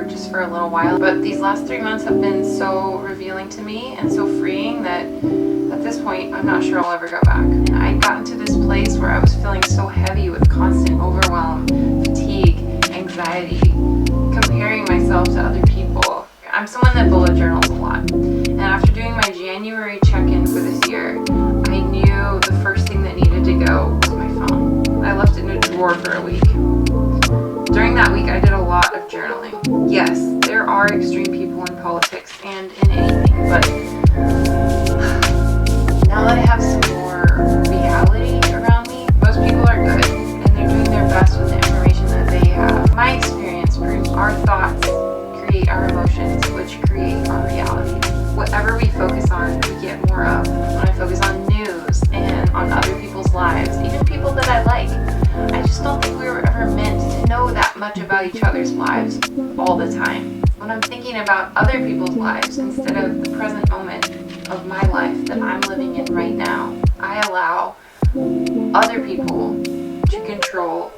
or just for a little while. But these last 3 months have been so revealing to me and so freeing that at this point, I'm not sure I'll ever go back. I'd gotten to this place where I was feeling so heavy with constant overwhelm, fatigue, anxiety, comparing myself to other people. I'm someone that bullet journals a lot. And after doing my January check-in for this year, I knew the first thing that needed to go was my phone. I left it in a drawer for a week. During that week, I did a lot of journaling. Yes, there are extreme people in politics and in anything, but now that I have some more reality around me, most people are good and they're doing their best with the information that they have. My experience proves our thoughts create our emotions, which create our reality. Whatever we focus on, we get more of. When I focus on news and on other people's lives, even people that I like, I just don't think we were ever meant to know that much about each other's lives all the time. When I'm thinking about other people's lives instead of the present moment of my life that I'm living in right now, I allow other people to control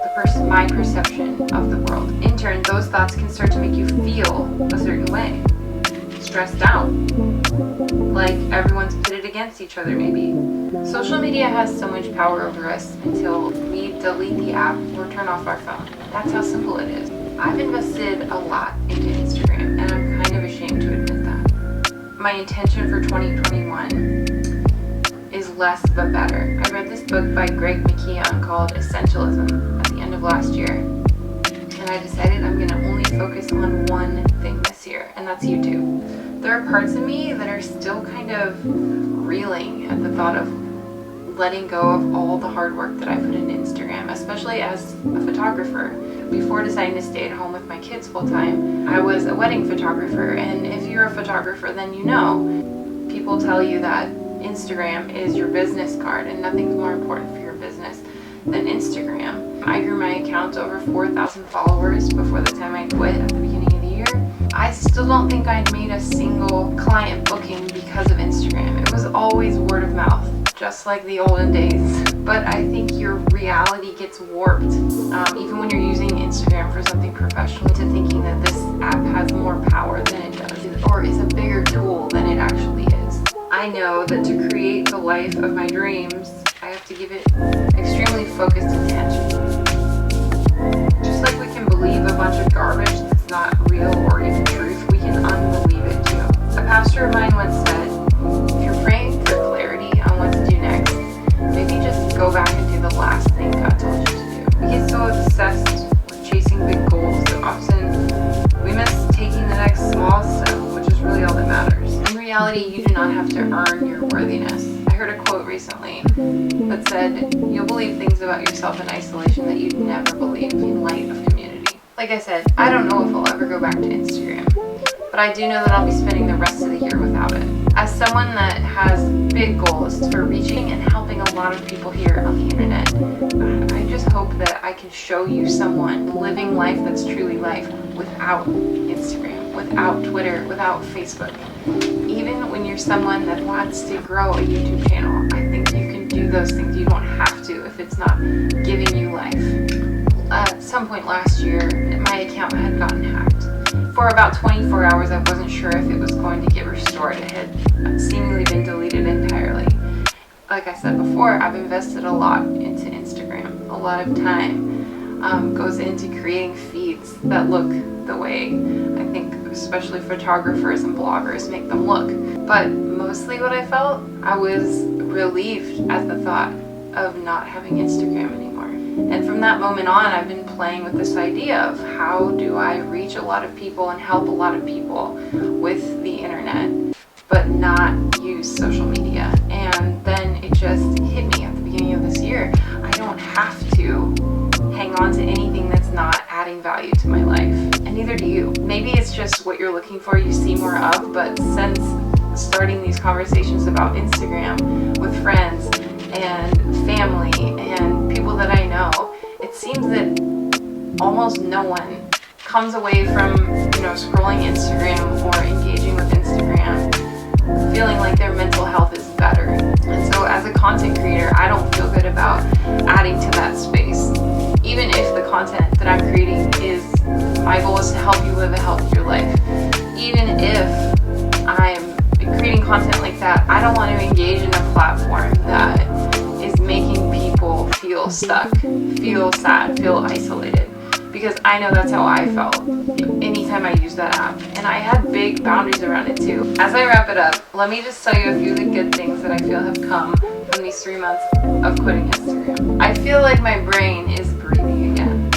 my perception of the world. In turn, those thoughts can start to make you feel a certain way. Stressed out, like everyone's pitted against each other maybe. Social media has so much power over us until we delete the app or turn off our phone. That's how simple it is. I've invested a lot into Instagram and I'm kind of ashamed to admit that. My intention for 2021 is less but better. I read this book by Greg McKeown called Essentialism at the end of last year, and I decided I'm going to only focus on one thing this year, and that's YouTube. There are parts of me that are still kind of reeling at the thought of letting go of all the hard work that I put into Instagram, especially as a photographer. Before deciding to stay at home with my kids full time, I was a wedding photographer, and if you're a photographer, then you know, people tell you that Instagram is your business card and nothing's more important for your business than Instagram. I grew my account to over 4,000 followers before the time I quit at the beginning of the year. I still don't think I'd made a single client booking because of Instagram. It was always word of mouth, just like the olden days. But I think your reality gets warped, even when you're using Instagram for something professional, into thinking that this app has more power than it does, or is a bigger tool than it actually is. I know that to create the life of my dreams, I have to give it extremely focused attention. Just like we can believe a bunch of garbage that's not real or even truth, we can unbelieve it too. A pastor of mine once said, if you're praying for clarity on what to do next, maybe just go back and do the last thing God told you to do. We get so obsessed with chasing big goals that often we miss taking the next small step, which is really all that matters. In reality, you do not have to earn your worthiness. I heard a quote recently that said, you'll believe things about yourself in isolation that you'd never believe in light of community. Like I said, I don't know if I'll ever go back to Instagram, but I do know that I'll be spending the rest of the year without it. As someone that has big goals for reaching and helping a lot of people here on the internet, I just hope that I can show you someone living life that's truly life without Instagram, without Twitter, without Facebook. Even when you're someone that wants to grow a YouTube channel, I think you can do those things. You don't have to if it's not giving you life. At some point last year, my account had gotten hacked. For about 24 hours, I wasn't sure if it was going to get restored. It had seemingly been deleted entirely. Like I said before, I've invested a lot into Instagram. A lot of time goes into creating feeds that look the way I think especially photographers and bloggers make them look. But mostly what I felt, I was relieved at the thought of not having Instagram anymore. And from that moment on, I've been playing with this idea of how do I reach a lot of people and help a lot of people with the internet, but not use social media. And then it just hit me at the beginning of this year. I don't have to hang on to anything that's not adding value to my life, and neither do you. Maybe it's just what you're looking for, you see more of, but since starting these conversations about Instagram with friends and family and people that I know, it seems that almost no one comes away from, scrolling Instagram or engaging with Instagram feeling like their mental health is better. And so as a content creator, I don't feel good about adding to that space. Even if the content that I'm creating is my My goal is to help you live a healthier life. Even if I'm creating content like that, I don't want to engage in a platform that is making people feel stuck, feel sad, feel isolated. Because I know that's how I felt anytime I used that app. And I had big boundaries around it too. As I wrap it up, let me just tell you a few of the good things that I feel have come from these 3 months of quitting Instagram. I feel like my brain is breathing again.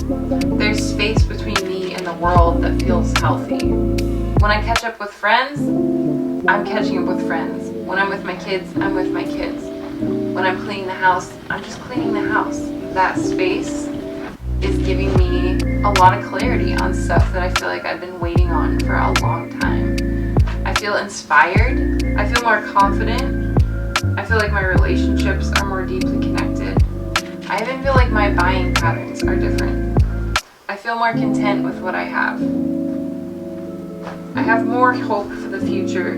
There's space between me and the world that feels healthy. When I catch up with friends, I'm catching up with friends. When I'm with my kids, I'm with my kids. When I'm cleaning the house, I'm just cleaning the house. That space is giving me a lot of clarity on stuff that I feel like I've been waiting on for a long time. I feel inspired. I feel more confident. I feel like my relationships are more deeply connected. I even feel like my buying patterns are different. I feel more content with what I have. I have more hope for the future,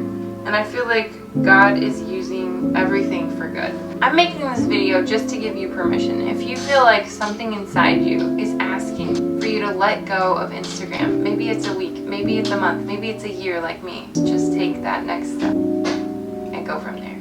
and I feel like God is using everything for good. I'm making this video just to give you permission. If you feel like something inside you is asking for you to let go of Instagram, maybe it's a week, maybe it's a month, maybe it's a year like me, just take that next step and go from there.